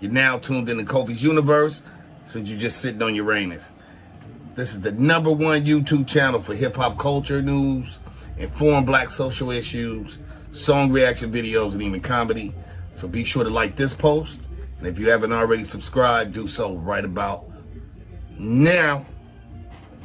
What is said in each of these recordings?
You're now tuned into Kofi's Universe, since you're just sitting on Uranus. This is the #1 YouTube channel for hip-hop culture news, informed black social issues, song reaction videos, and even comedy. So be sure to like this post, and if you haven't already subscribed, do so right about now.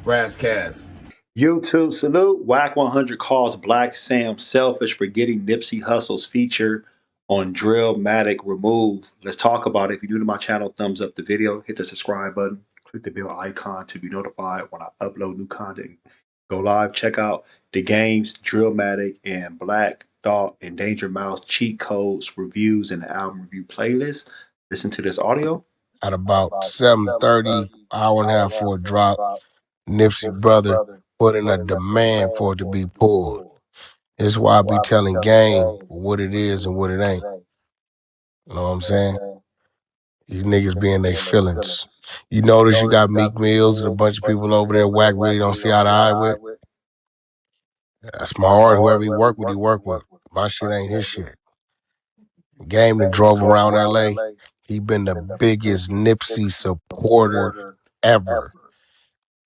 Brasscast. YouTube salute. Wack 100 calls Blacc Sam selfish for getting Nipsey Hussle's feature on Drillmatic removed. Let's talk about it. If you're new to my channel, thumbs up the video, hit the subscribe button, click the bell icon to be notified when I upload new content. Go live, check out the games, Drillmatic and Black Thought and Danger Mouse cheat codes, reviews, and the album review playlist. Listen to this audio. At about 7:30, hour and a half for a drop, Nipsey brother put in a demand for it to be pulled. This is why I be telling gang what it is and what it ain't. You know what I'm saying? These niggas be in their feelings. You notice you got Meek Mills and a bunch of people over there Wack really don't see eye to eye with. That's my heart. Whoever he work with. My shit ain't his shit. Game that drove around LA. He been the biggest Nipsey supporter ever.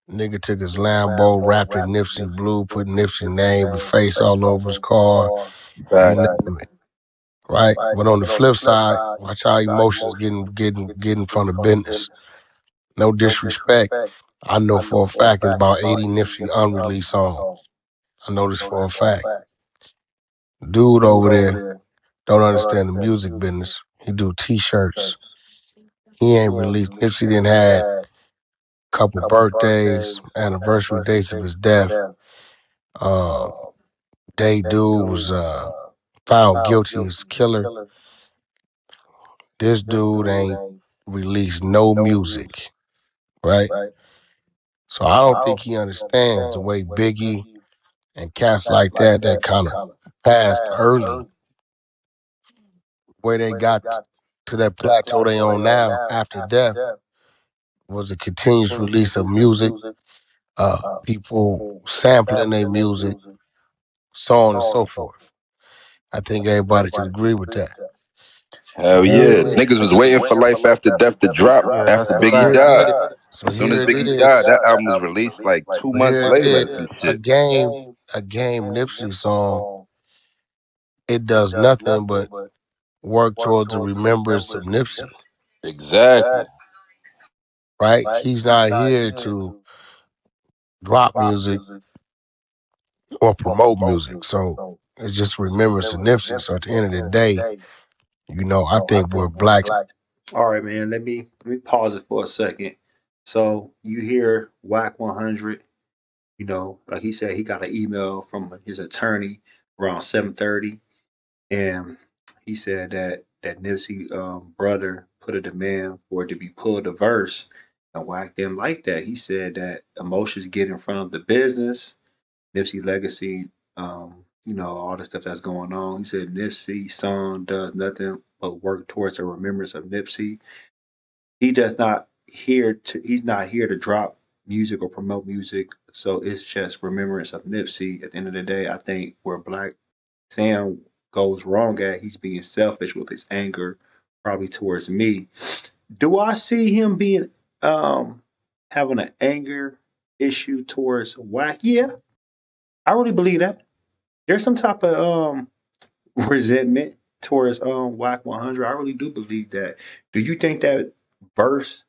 Nigga took his Lambo, wrapped it Nipsey blue, put Nipsey name, the face all over his car, you name it. Right? But on the flip side, watch how emotions getting from the business. No disrespect. I know for a fact it's about 80 Nipsey unreleased songs. I know this for a fact. Dude over there don't understand the music business. He do t-shirts. He ain't released. Nipsey didn't had a couple birthdays, anniversary dates of his death. Day dude was found guilty as killer. This dude ain't released no music, right? So I don't think he understands the way Biggie and cats like that kind of passed early, where they got to that plateau they on now after death was a continuous release of music, people sampling their music, so on and so forth. I think everybody could agree with that. Hell yeah. Niggas was waiting for Life After Death to drop after Biggie died. So As soon as here it Biggie is. died, that album was released like 2 months Here it later or is. some A shit. game Nipsey song. It does nothing but work towards the remembrance of Nipsey. Exactly. Right? He's not here to drop music or promote music. So it's just remembrance of Nipsey. So at the end of the day, you know, I think we're Blacc. All right, man. Let me pause it for a second. So you hear Wack 100. You know, like he said, he got an email from his attorney around 7:30, and he said that Nipsey brother put a demand for it to be pulled a verse, and Wack didn't like that. He said that emotions get in front of the business, Nipsey legacy, you know, all the stuff that's going on. He said Nipsey's song does nothing but work towards a remembrance of Nipsey. He does not he's not here to drop music or promote music. So it's just remembrance of Nipsey. At the end of the day, I think where Blacc Sam goes wrong at, he's being selfish with his anger, probably towards me. Do I see him being having an anger issue towards Wack? Yeah, I really believe that. There's some type of resentment towards Wack 100. I really do believe that. Do you think that verse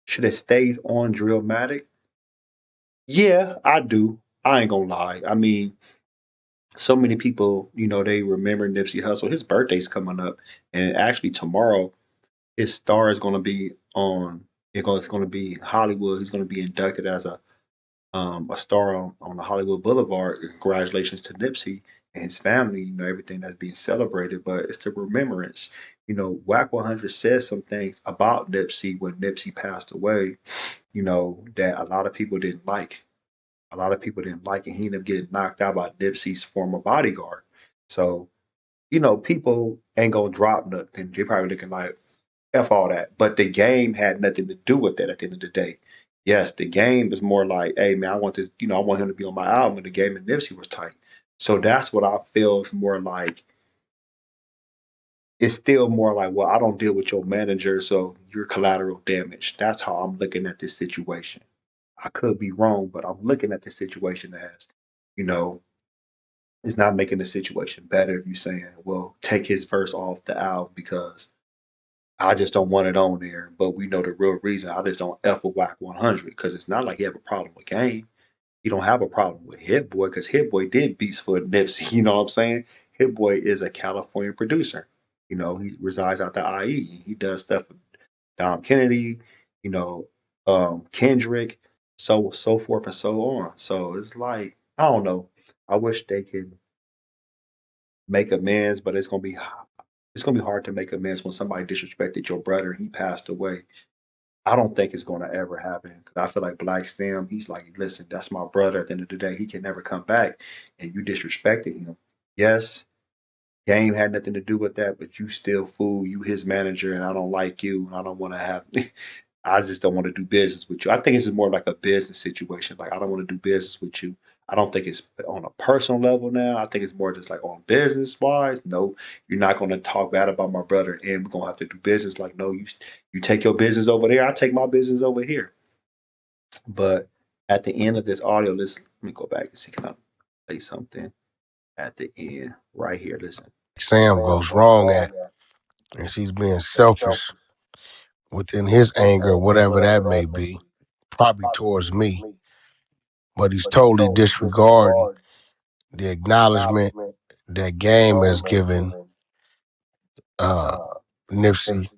should have stayed on Drillmatic? Yeah, I do. I ain't gonna lie. I mean, so many people, you know, they remember Nipsey Hussle. His birthday's coming up, and actually tomorrow, his star is gonna be on. It's gonna be Hollywood. He's gonna be inducted as a star on the Hollywood Boulevard. Congratulations to Nipsey and his family, you know, everything that's being celebrated, but it's the remembrance. You know, Wack 100 said some things about Nipsey when Nipsey passed away, you know, that a lot of people didn't like. A lot of people didn't like, and he ended up getting knocked out by Nipsey's former bodyguard. So, you know, people ain't gonna drop nothing. They probably looking like, F all that. But the game had nothing to do with that at the end of the day. Yes, the game is more like, hey man, I want this, you know, I want him to be on my album, and the game and Nipsey was tight. So that's what I feel is more like it's still more like, well, I don't deal with your manager, so you're collateral damage. That's how I'm looking at this situation. I could be wrong, but I'm looking at the situation as, you know, it's not making the situation better if you're saying, well, take his verse off the album because I just don't want it on there. But we know the real reason. I just don't F with Wack 100 because it's not like he have a problem with Game. He don't have a problem with Hit Boy because Hit Boy did beats for Nipsey. You know what I'm saying? Hit Boy is a California producer. You know, he resides out the IE. He does stuff with Dom Kennedy, you know, Kendrick, so forth and so on. So it's like, I don't know. I wish they could make amends, but it's gonna be hard to make amends when somebody disrespected your brother. He passed away. I don't think it's gonna ever happen because I feel like Black Stem. He's like, listen, that's my brother. At the end of the day, he can never come back, and you disrespected him. Yes, Game had nothing to do with that, but you still fool. You his manager, and I don't like you, and I don't want to have. I just don't want to do business with you. I think this is more like a business situation. Like I don't want to do business with you. I don't think it's on a personal level now. I think it's more just like on business wise. No, you're not going to talk bad about my brother, and we're gonna have to do business. Like no, you take your business over there. I take my business over here. But at the end of this audio, let me go back and see. Can I play something at the end right here? Listen. Sam goes wrong at, is he's being selfish within his anger, whatever that may be, probably towards me, but he's totally disregarding the acknowledgement that Game has given uh, Nipsey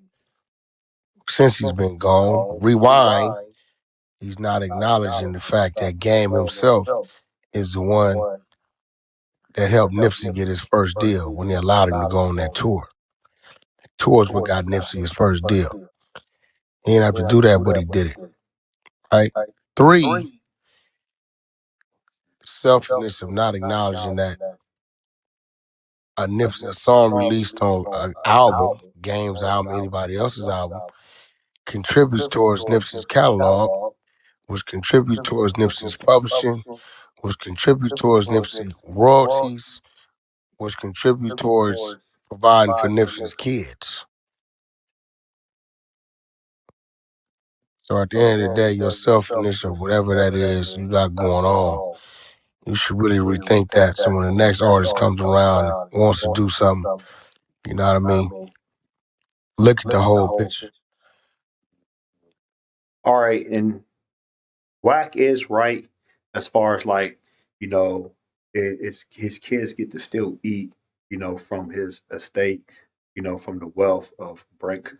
since he's been gone. Rewind, he's not acknowledging the fact that Game himself is the one that helped Nipsey get his first deal when they allowed him to go on that tour. Tour is what got Nipsey his first deal. He didn't have to do that, but he did it. Right? 3, selfishness of not acknowledging that a song released on an album, Game's album, anybody else's album, contributes towards Nipsey's catalog, which contributes towards Nipsey's publishing, which contributes towards Nipsey royalties, which contributes towards providing for Nipsey's kids. So at the end of the day, your selfishness or whatever that is you got going on, you should really rethink that. So when the next artist comes around and wants to do something, you know what I mean? Look at the whole picture. All right, and Wack is right as far as like, you know, it's his kids get to still eat, you know, from his estate, you know, from the wealth of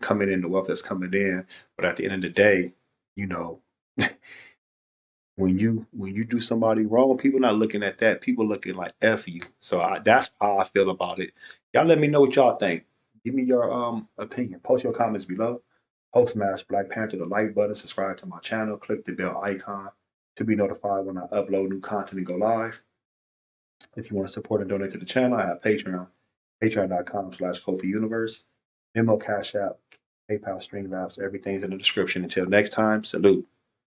coming in, the wealth that's coming in. But at the end of the day, you know, when you do somebody wrong, people not looking at that. People looking like F you. So that's how I feel about it. Y'all let me know what y'all think. Give me your opinion. Post your comments below. Post smash Black Panther the like button, subscribe to my channel, click the bell icon to be notified when I upload new content and go live. If you want to support and donate to the channel, I have Patreon, patreon.com/KofiUniverse, Venmo, Cash App, PayPal, Streamlabs, everything's in the description. Until next time, salute.